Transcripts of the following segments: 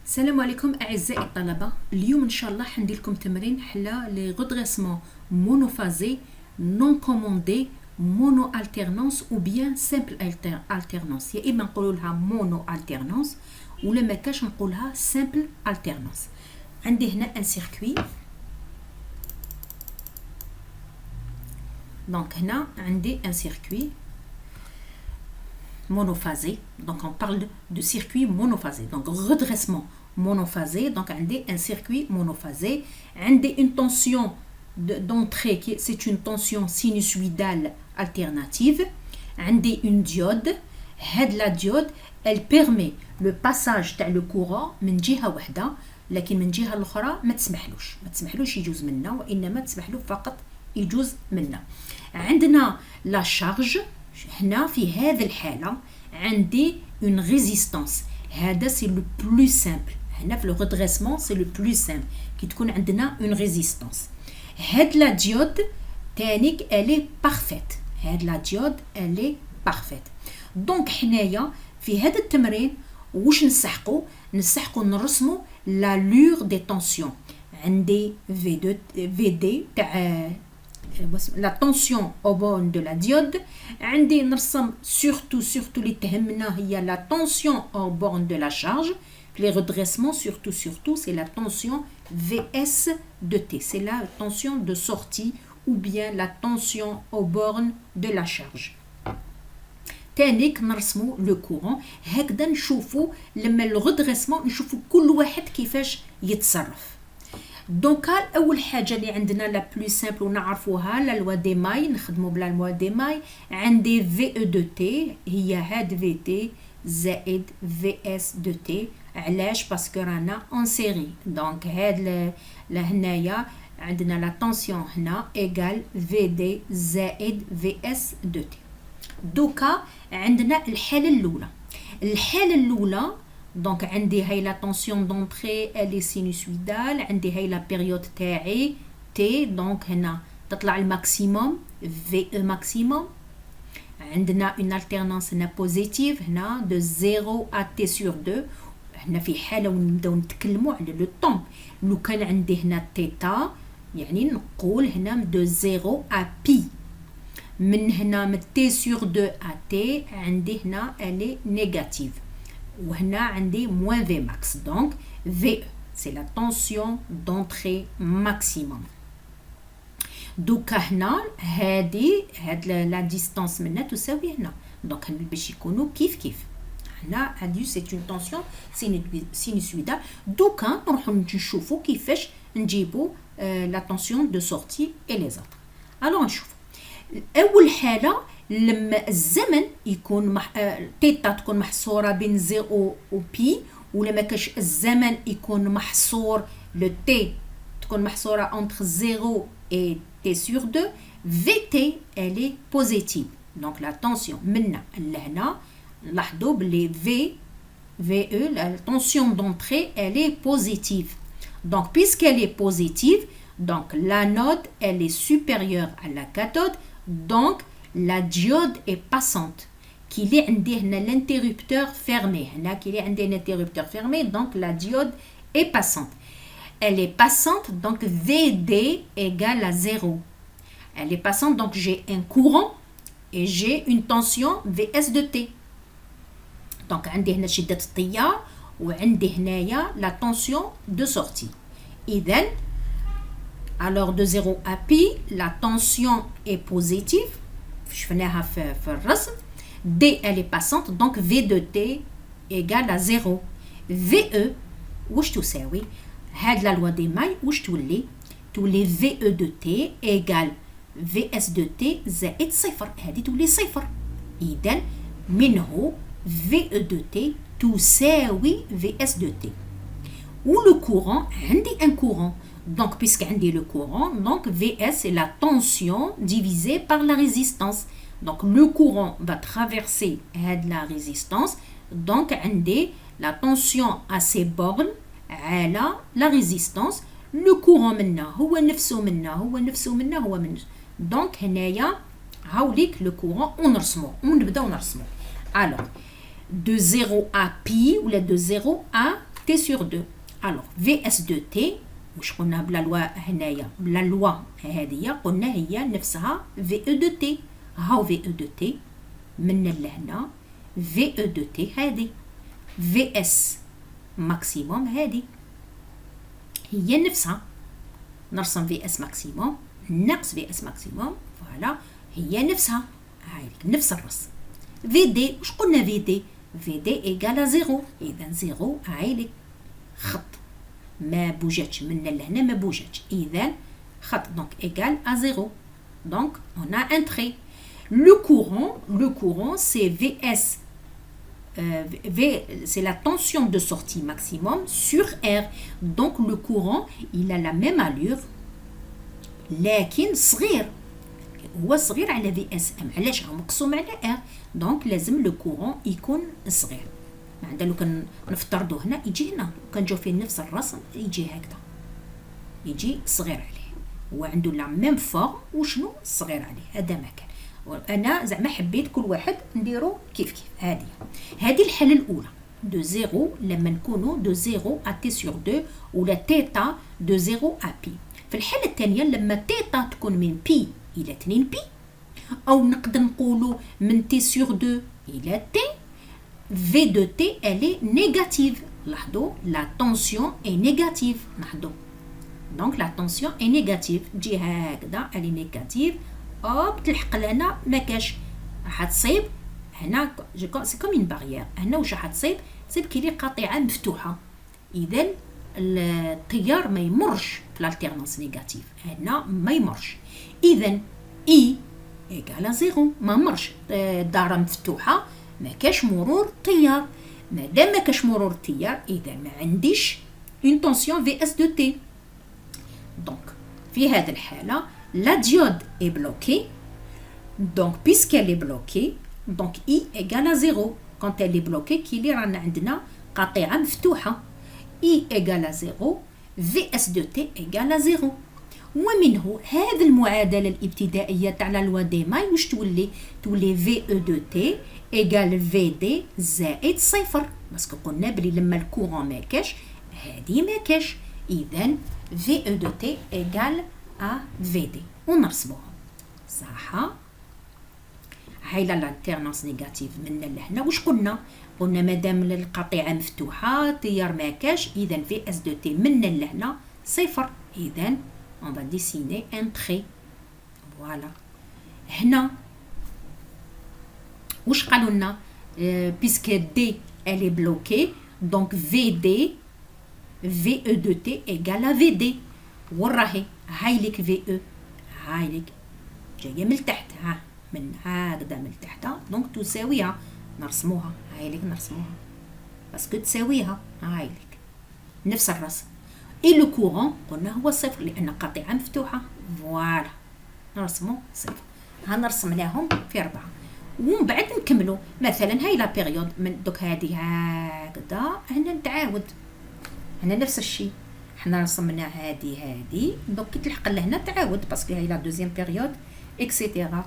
السلام عليكم اعزائي الطلبه. اليوم ان شاء الله حندير لكم تمرين حلا لي غودريسمون مونوفازي نون كوموندي مونو التيرنونس او بيان سامبل التيرنونس، يا اما نقولوا لها مونو التيرنونس ولا ما كاش نقولها سامبل التيرنونس. عندي هنا ان سيركوي، دونك هنا عندي ان سيركوي monophasé, donc on parle de circuit monophasé, donc redressement monophasé, donc on a un circuit monophasé, on a une tension d'entrée, c'est une tension sinusoïdale alternative, on a une diode, la diode, elle permet le passage de le courant من جهة واحدة، لكن من جهة الأخرى ما تسمحلوش يجوز منا، وإنما تسمحلو فقط يجوز منا. عندنا لا شارج هنا في هذه الحالة عندي une résistance، هذا c'est le plus simple. هنا في le redressement c'est le plus simple كي تكون عندنا une résistance. هاد لا ديود تانيك elle est parfaite، هاد لا ديود elle est parfaite. دونك حنايا في هذا التمرين واش نسحقو نرسمو la lure des tensions. عندي VD تاع la tension au borne de la diode. عندي نرسم surtout اللي تهمنا هي la tension au borne de la charge. Les redressements surtout c'est la tension VS de T, c'est la tension de sortie ou bien la tension au borne de la charge. تانيك نرسمو لو كورون. هكذا نشوفو لما الغدريسمون نشوفو كل واحد كيفاش يتصرف. دونك اول حاجه اللي عندنا لا بلو سامبل ونعرفوها لا لوا دي ماي، نخدموا بلا لوا دي ماي. عندي في او دو تي هي هاد في تي زائد في اس دو تي. علاش؟ باسكو رانا اون سيري، دونك هاد لهنايا عندنا لا طونسيون هنا ايغال في دي زائد في اس دو تي. دوكا عندنا الحاله الاولى دونك عندي هاي لا طونسيون دونطري الي سينوسويدال، عندي هاي لا بيريود تاعي تي، دونك هنا تطلع الماكسيموم في او ماكسيموم. عندنا اون التيرنانس هنا بوزيتيف هنا دو 0 ا تي سور 2. هنا في حاله ونبداو نتكلموا على لو طون، لو كان عندي هنا تيتا يعني نقول هنا دو 0 ا بي. من هنا من تي سور 2 ا تي عندي هنا الي نيجاتيف، وهنا عندي moins V max. Donc VE c'est la tension d'entrée maximum. دوكا هنا هاد لا ديستانس منا تساوي هنا، دونك باش يكونوا كيف هنا هادي سي اون تونسيون سينوسويدال. دوكا نروحو نشوفو كيفاش نجيبو لا تونسيون دو سورتي اي لي زوتر. الو نشوف اول حاله لما الزمن يكون تيتا تكون محصوره بين 0 و بي، ولا ما كاش الزمن يكون محصور لو تي تكون محصوره entre 0 et t sur 2. vt elle est positive، donc la tension منا لهنا لاحظوا بلي VE la tension d'entrée elle est positive. donc puisqu'elle est positive, donc l'anode elle est supérieure à la cathode, donc la diode est passante. qu'il est عندي هنا l'interrupteur fermé، هنا qu'il est عندي l'interrupteur fermé، donc la diode est passante. Elle est passante, donc VD égale à 0. Elle est passante, donc j'ai un courant et j'ai une tension VS de T. donc عندي هنا شدة التيار وعندي هنايا la tension de sortie. إذن alors de 0 à pi la tension est positive، شفناها في الرسم. D elle est passante، donc V de T égale à 0. VE واش تساوي؟ هاد لا لوا دي ماي واش تولي VE de T égale VS de T زائد صفر، هادي تولي صفر. إذن منه VE de T تساوي VS de T. و le courant عندي un courant، donc puisque عندي le courant, donc VS c'est la tension divisée par la résistance. donc le courant va traverser la résistance, donc عندي la tension à ses bornes على la résistance. le courant منا هو نفسه منا donc هنايا هاوليك le courant ونبداو نرسمو. alors de 0 à pi ou de 0 à T sur 2. Alors, VS de T, واش قلنا بلا لوا هنايا بلا لوا هذه قلنا هي نفسها VE de T. هاو VE de T من لهنا VE de T هذه VS ماكسيموم هذه هي نفسها. نرسم VS ماكسيموم ناقص VS ماكسيموم فوالا هي نفسها هايليك نفس الرسم. VD واش قلنا VD ايكال زيرو اذا زيرو هايليك خط ما بوجاتش من لهنا ما بوجاتش اذا خط دونك ايكال ا زيرو. دونك on a un trait. Le courant c'est VS c'est la tension de sortie maximum sur R. Donc le courant il a la même allure لكن صغير هو صغير على VS علاش مقسوم على R. دونك لازم لو كورون يكون صغير. عندنا لو كان نفترضوا هنا يجي هنا كان جاو فيه نفس الرسم يجي هكذا يجي صغير عليه هو عنده لا ميم فورم وشنو صغير عليه هذا ما كان. انا زعما حبيت كل واحد نديرو كيف هذه الحاله الاولى دو زيرو لما نكونوا دو زيرو ا تي سور 2 ولا تيتا دو زيرو ا بي. في الحاله الثانيه لما تيتا تكون من بي الى 2 بي او نقدر نقولوا من تي سور 2 الى تي في دو تي elle est négative. لاحظوا لا تونسيون اي نيجاتيف. لاحظوا دونك لا تونسيون اي نيجاتيف تجي هكذا الي نيجاتيف اوب تلحق لنا ما كاش راح تصيب هنا سي كوم اون باريير. هنا واش راح تصيب كي لي قاطعه مفتوحه اذا التيار ما يمرش في الالتيرنانس نيجاتيف هنا ما يمرش اذا اي ايكال زيرو ما مرش الدائره مفتوحه ما كاش مرور تيار. ما دام ما كاش مرور تيار اذا ما عنديش اون طونسيون في اس دو تي. دونك في هذه الحاله لا ديود اي بلوكي دونك بيسكال اي بلوكي دونك اي ايكال زيرو كونت اللي بلوكي كي اللي رانا عندنا قاطعه مفتوحه اي ايكال زيرو في اس دو تي ايكال زيرو. ومنه هذه المعادله الابتدائيه تاع لا لوا دي ماي واش تولي في او دو تي ايكال في دي زائد صفر باسكو قلنا بلي لما الكورون ما كاش هذه ما كاش اذا في او دو تي ايكال ا في دي ونرسموها صح. هاي لالتيرنانس نيجاتيف من لهنا واش قلنا مادام القطيعه مفتوحه تيار ما كاش اذا في اس دو تي من لهنا صفر اذا on va dessiner un trait. Voilà. هنا واش قالوا لنا puisque D elle est bloquée donc VD VE de T égale à VD. وراهي هاي لك VE هاي لك جايه من تحت ها من هكذا من تحت دونك تساويها نرسموها هاي لك نرسموها باسكو تساويها هاي لك نفس الرسم. اي لو كورون قلنا هو صفر لان قطيعه مفتوحه فوالا نرسمو صفر. هنرسمناهم في 4 ومن بعد نكملوا مثلا هاي لا بيريود من دوك هذه هكذا هنا نتعاود هنا نفس الشيء حنا رسمنا هذه دوك كي تلحق لهنا تعاود باسكو هاي لا دوزيام بيريود اكسيتيرا.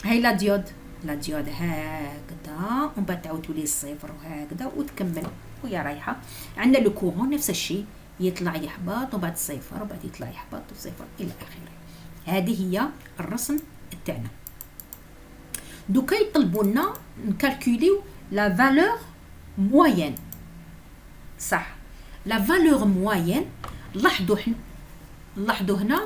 هاي لا ديود هكذا ومن بعد تعاود تولي الصفر وهكذا وتكمل وهي رايحه. عندنا لو كورون نفس الشيء يطلع يحبط وبعد صفر وبعد يطلع يحبط وصفر الى اخره. هذه هي الرسم تاعنا. دوكا يطلبوا لنا نكالكوليو لا فالور موين صح. لا فالور موين لاحظوا هنا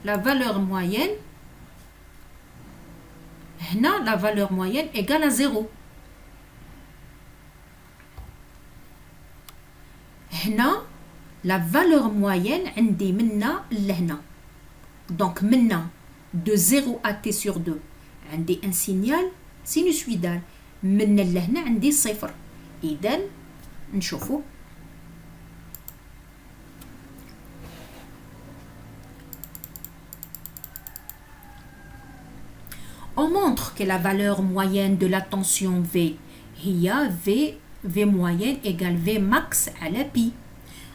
لا فالور موين هنا لا فالور موين ايكال زيرو. هنا لا فالور موين عندي منا لهنا دونك منا دو 0 à t sur 2 عندي ان سينيال سينوسويدال من لهنا عندي صفر. اذا نشوفوا on montre que la valeur moyenne de la tension V هي V moyenne égale V max على Pi.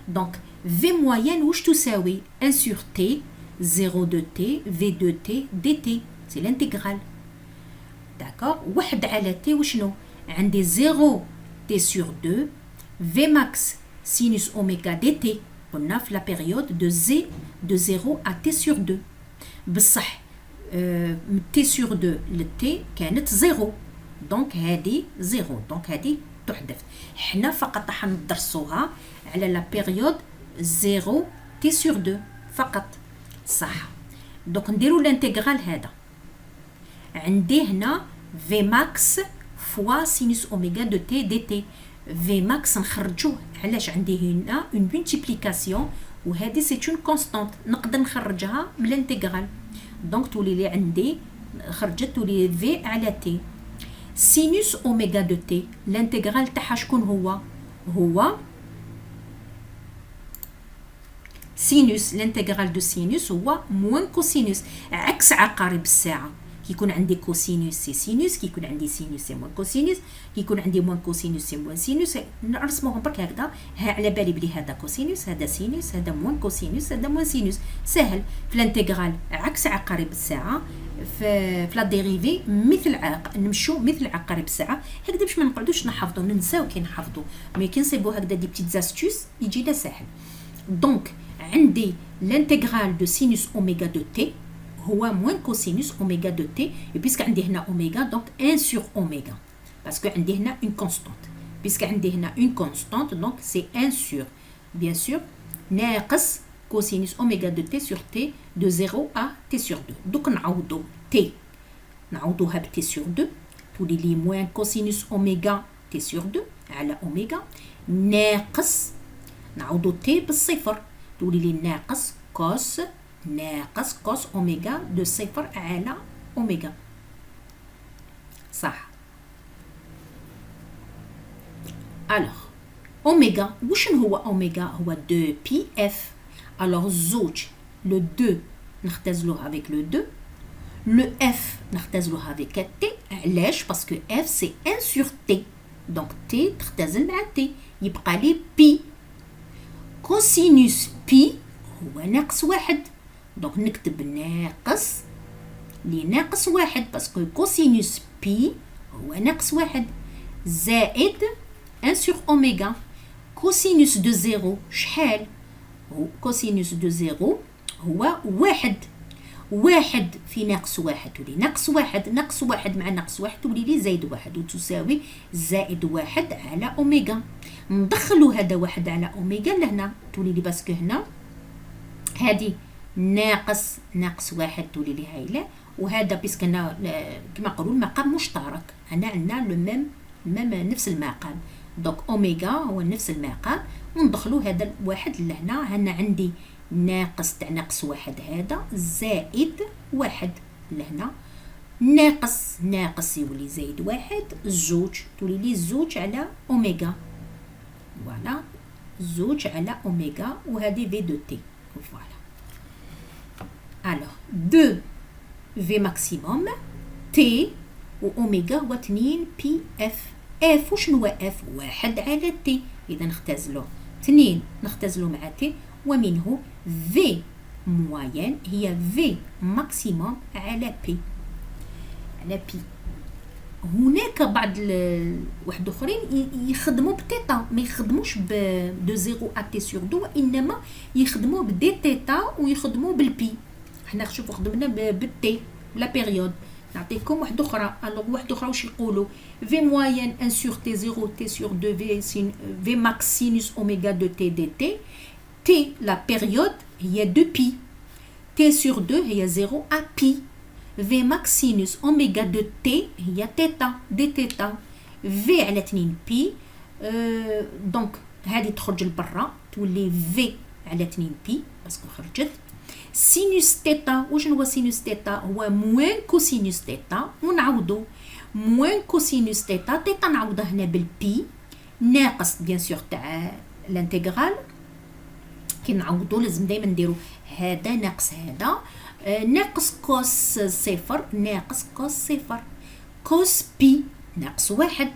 Donc V moyenne واش تساوي 1 sur T 0 de T V de T dt c'est l'intégrale. D'accord. 1 على T وشنو عندي 0 t sur 2 v max sinus oméga dt قلنا في لا بيريود de 0 à t sur 2 بصح t sur 2 ل t كانت 0 دونك هذه 0 دونك هذه تحذف. حنا فقط راح ندرسوها على لا بيريود 0 t sur 2 فقط صح. دونك نديرو الانتغرال هذا عندي هنا v max fois sinus oméga de t dt. v max نخرجوه علاش عندي هنا اون مولتيبليكاسيون وهذه سي اون كونستانت نقدر نخرجها من الانتغرال دونك تولي لي عندي خرجت تولي v على t sinus oméga de t الانتغرال تاعها شكون هو سينوس. الانتغرال دو سينوس هو موان كوسينوس عكس عقارب الساعه. كي يكون عندي كوسينوس سي سينوس، كي يكون عندي سينوس سي موان كوسينوس، كي يكون عندي موان كوسينوس سي موان سينوس. نرسموهم برك هكذا ها على بالي بلي هذا كوسينوس هذا سينوس هذا موان كوسينوس هذا موان سينوس. سهل في الانتغرال عكس عقارب الساعه في لا ديريفي نمشوا مثل عقارب الساعه هكذا باش ما نقعدوش نحفظوا ننساو كي نحفظوا مي كي نصيبوا هكذا دي بتيت زاستوس يجينا سهل. دونك عندي l'intégral de sinus oméga de t هو moins cosinus oméga de t et puisque عندي هنا oméga donc 1 sur oméga parce que عندي هنا une constante puisque عندي هنا une constante donc c'est 1 sur bien sûr ناقص cosinus oméga de t sur t de 0 à t sur 2. donc نعوضو t نعوضوها ب t sur 2 تولي لي moins cosinus oméga t sur 2 على oméga ناقص نعوضو t بالصفر تولي لي ناقص كوس اوميغا دو صفر على اوميغا صح. الوغ اوميغا وشنو هو اوميغا؟ هو 2 بي اف. الوغ الزوج لو 2 نختزلوه افيك لو 2 لو اف نختزلوه افيك تي. علاش؟ باسكو اف سي 1 سور تي دونك تي تختزل مع تي يبقى لي بي. كوسينوس بي هو ناقص واحد دونك نكتب ناقص لي ناقص واحد باسكو كوسينوس بي هو ناقص واحد زائد 1 سور اوميغا. كوسينوس دو زيرو شحال؟ هو كوسينوس دو زيرو هو واحد في ناقص واحد تولي ناقص واحد مع ناقص واحد تولي لي زايد واحد وتساوي زائد واحد على اوميغا. ندخلوا هذا واحد على اوميغا لهنا تولي لي باسكو هنا هذه ناقص واحد تولي لي هايله وهذا باسكو هنا كما نقولوا المقام مشترك هنا عندنا لو ميم نفس المقام دونك اوميغا هو نفس المقام وندخلوا هذا الواحد لهنا. هنا عندي ناقص تاع ناقص واحد هذا زائد واحد لهنا ناقص يولي زايد واحد زوج تولي لي زوج على اوميغا فوالا زوج على اوميغا وهذه في دو تي فوالا. الوغ 2 في ماكسيموم تي و اوميغا هو 2 بي اف. اف وشنو هو اف؟ واحد على تي اذا نختزلو 2 نختزلو مع تي ومنه في موين هي في ماكسيموم على بي هناك بعض واحد اخرين يخدموا بتيتا ما يخدموش دو 0 ا تي سور 2 وانما يخدموا بدي تيتا ويخدموا بالبي. حنا شوفوا خدمنا بالتي لا بيريود. نعطيكم واحده اخرى. الوغ واحده اخرى واش يقولوا في موين 1 سور تي 0 تي سور 2 في ماكس سينوس اوميغا دو تي دي تي تي لا بيريود هي 2 بي تي سور 2 هي 0 ا بي في ماكس سينوس اوميغا دو تي هي تيتا دي تيتا في على 2 بي دونك هذه تخرج لبرا تولي في على 2 بي باسكو خرجت. سينوس تيتا وشنو هو سينوس تيتا؟ هو موان كوسينوس تيتا ونعوضو موان كوسينوس تيتا نعوضها هنا بالبي ناقص بيان سور تاع الانتغرال. كي نعوضو لازم دائما نديرو هذا ناقص هذا ناقص كوس صفر ناقص كوس صفر كوس بي ناقص واحد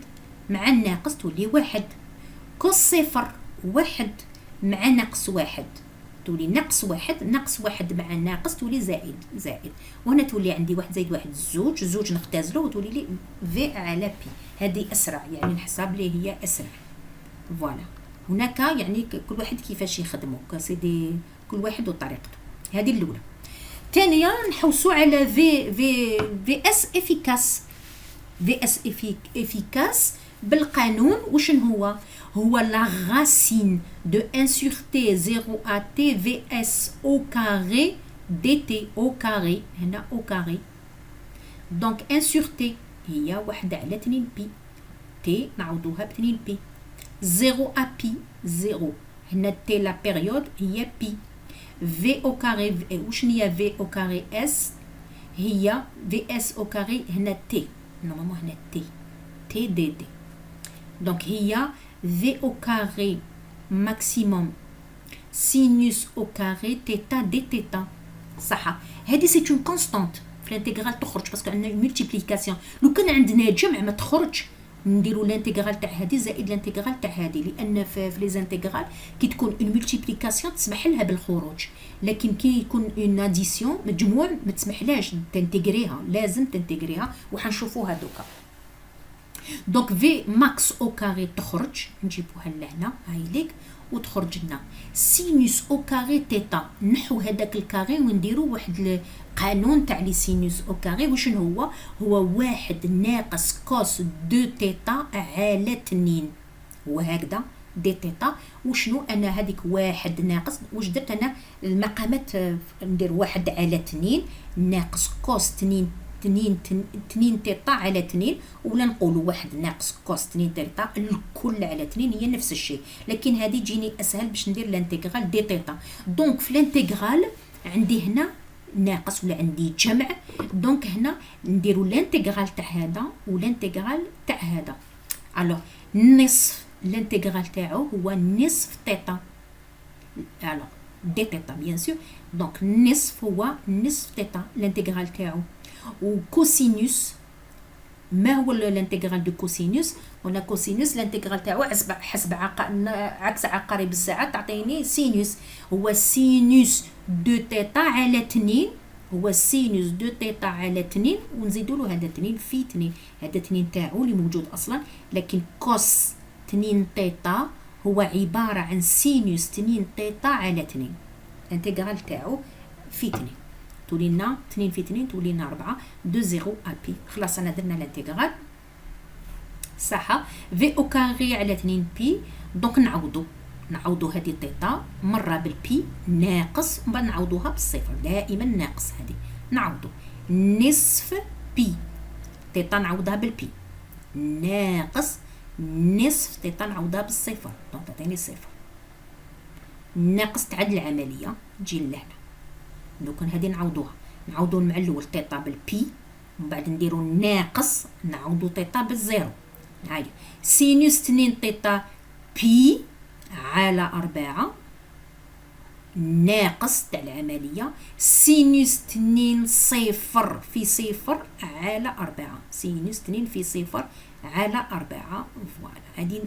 مع الناقص تولي واحد كوس صفر واحد مع ناقص واحد تولي ناقص واحد مع ناقص تولي زائد وهنا تولي عندي واحد زائد واحد زوج نختازلو وتولي لي في على بي. هذه اسرع يعني نحسب لي هي اسرع. فوالا هناك يعني كل واحد كيفاش يخدمو سيدي كل واحد وطريقته. هذه الاولى. ثانيا نحوسوا على في اس افيكاس. في اس افيكاس بالقانون وشن هو لا غاسين دو 1 sur t 0 à t vs au carré dt au carré. هنا au carré دونك 1 sur t هي 1 على 2 بي t نعوضوها ب 2 بي. 0 à pi 0 هنا t لا بيريود هي بي. v au carré وشن هي v au carré s هي vs au carré هنا t نورمالمون هنا t dt دونك هي v au carré maximum sinus au carré θ d θ. صح هذه سي اون كونستانت في الانتيغرال تخرج باسكو عندنا ملتيبليكاسيون. لو كان عندنا جمع ما تخرج نديروا الانتيغرال تاع هذه زائد الانتيغرال تاع هذه لان في لي زانتيغرال كي تكون اون ملتيبليكاسيون تسمح لها بالخروج لكن كي يكون اون اديسيون مجموع ما تسمحلاش تنتيغريها لازم تنتيغريها وحنشوفوها دوكا. دونك في ماكس او كاري تخرج نجيبوها لهنا هاي ليك وتخرج لنا سينوس او كاري تيتا. نحو هذاك الكاري ونديرو واحد القانون تاع لي سينوس او كاري وشنو هو واحد ناقص كوس دو تيتا على 2 وهكذا دي تيتا. وشنو انا هذيك واحد ناقص واش درت انا المقامات ندير واحد على 2 ناقص كوس 2 تيتا على 2 ولا نقولوا واحد ناقص كوس 2 تيتا الكل على 2 هي نفس الشيء لكن هذه تجيني اسهل باش ندير الانتيغرال دي تيتا. دونك في الانتيغرال عندي هنا ناقص ولا عندي جمع دونك هنا نديروا الانتيغرال تاع هذا والانتيغرال تاع هذا. الوغ نصف الانتيغرال تاعو هو نصف تيتا. الوغ دي تيتا بيان سور دونك نصف هو نصف تيتا الانتيغرال تاعو. وكوسينوس ما هو الانتيغرال دو كوسينوس؟ هنا كوسينوس الانتيغرال تاعو حسب عكس عقارب الساعه تعطيني سينوس هو سينوس دو تيتا على 2 هو سينوس دو تيتا على 2 ونزيدوا له هذا 2 في 2 هذا 2 تاعو اللي موجود اصلا لكن كوس 2 تيتا هو عباره عن سينوس 2 تيتا على 2 الانتيغرال تاعو في 2 تولي لنا 2 في 2 تولي لنا 4 دو 0 ا بي. خلاص انا درنا الانتيغرال صح. في او كاري على 2 بي دونك نعوضوا هذه تيتا مره بالبي ناقص ومن بعد نعوضوها بالصفر دائما ناقص هذه نعوضوا نصف بي تيتا نعوضها بالبي ناقص نصف تيتا نعوضها بالصفر دونك تعطيني صفر ناقص تعاد العمليه تجي لهنا. دوك هذه نعوضوا مع الاول تيتا بالبي ومن بعد نديروا ناقص نعوضوا تيتا بالزيرو. هاي سينوس 2 تيتا بي على 4 ناقص تاع العمليه سينوس 2 صفر في صفر على 4 سينوس 2 في صفر على 4. فوالا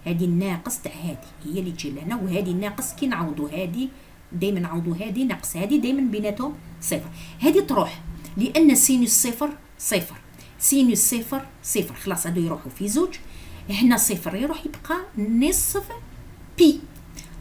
هذه الناقص تاع هذه هي اللي تجي لهنا وهذه الناقص كي نعوضوا هذه دائما نعوضوا هذه ناقص هذه دائما بيناتهم صفر. هذه تروح لان سينوس صفر صفر سينوس صفر صفر خلاص هادو يروحوا في زوج هنا صفر يروح يبقى نصف بي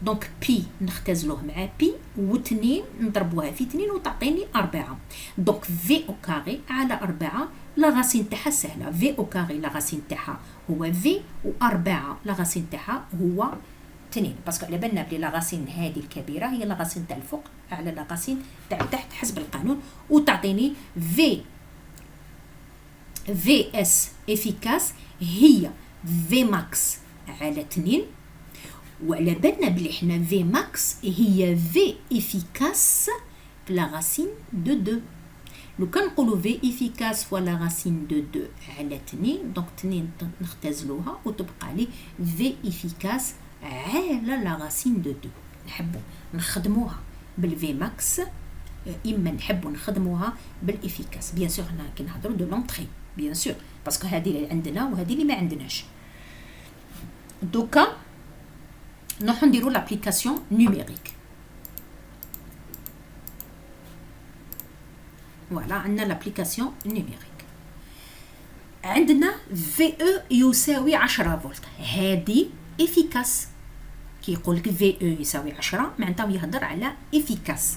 دونك بي نختزلوه مع بي و2 نضربوها في 2 وتعطيني 4 دونك في او كاري على 4 لا غاسين تاعها سهله في او كاري لا غاسين تاعها هو في و4 لا غاسين تاعها هو 2 باسكو على بالنا بلي لا غاسين هذه الكبيره هي لا غاسين تاع الفوق على لا غاسين تاع تحت حسب القانون وتعطيني في اس افيكاس هي في ماكس على 2 وعلى بالنا بلي حنا في ماكس هي في افيكاس لا غاسين دو 2 لو كان نقولوا في افيكاس فوالا غاسين دو 2 على 2 دونك 2 نختزلوها وتبقى لي في افيكاس على لا غاسين دو 2. نحبوا نخدموها بالفي ماكس اما نحبوا نخدموها بالافيكاس بيان سور هنا كي نهضروا دو لونطري بيان سور باسكو هذه اللي عندنا وهذه اللي ما عندناش. دوكا نروحو نديرو لابليكاسيون نيميريك فوالا عندنا لابليكاسيون نيميريك. عندنا في او يساوي 10 فولت، هذه افيكاس. كي يقول لك في او يساوي 10 معناتها يهضر على افيكاس.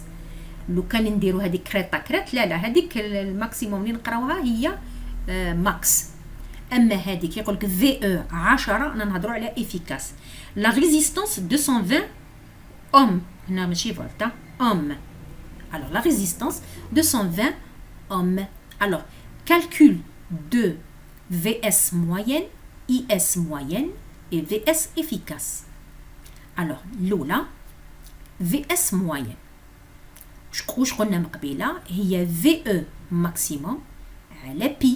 لو كان نديرو هذيك كريطه كريت، لا هذيك الماكسيموم اللي نقراوها هي ماكس. اما هذيك كي يقول لك في او 10 رانا نهضروا على افيكاس. لا ريزيستانس 220 اوم، هنا ماشي فولت اوم. alors la résistance 220 ohms. alors calcul de VS moyenne, IS moyenne et VS efficace. alors l'oula VS moyenne واش قلنا من قبيله هي VE maximum على P،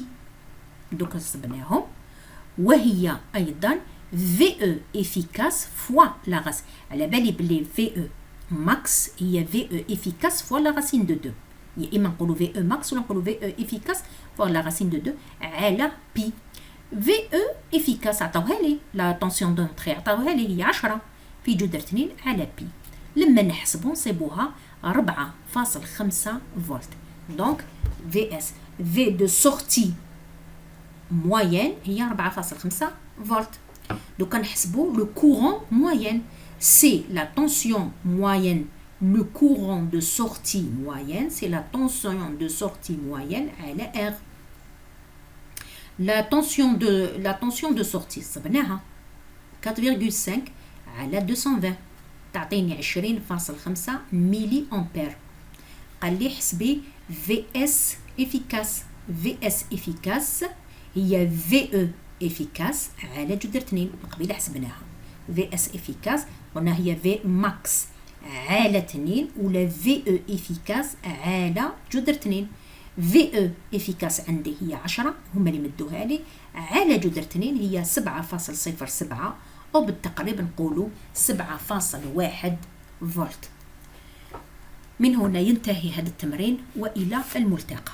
دوك صبناهم، وهي ايضا VE efficace fois la racine. على بالي بلي VE max هي VE efficace fois la racine de 2، يا اما نقولوا VE max ولا نقولوا VE efficace fois la racine de 2 على P. VE efficace عطاوها لي لا طونسيون دونطري، عطاوها لي هي 10 في جذر 2 على P. لما نحسبوا نصيبوها 4.5 فولت. دونك VS V de sortie moyenne هي 4.5 فولت. دوكا نحسبوا لو كورون موين، c'est la tension moyenne, le courant de sortie moyenne, c'est la tension de sortie moyenne à la R. La tension de sortie, صبناها 4,5 على 220 تعطيني 20.5 ملي أمبير. قال لي حسبي VS efficace. VS efficace هي VE efficace على جذر 2 قبيله حسبناها. VS efficace قلنا هي V max على 2 ولا VE efficace على جذر 2. VE efficace عندي هي 10 هما اللي مدوها لي، على جذر 2 هي 7.07 أو بالتقريب نقولوا 7.1 فولت. من هنا ينتهي هذا التمرين وإلى الملتقى.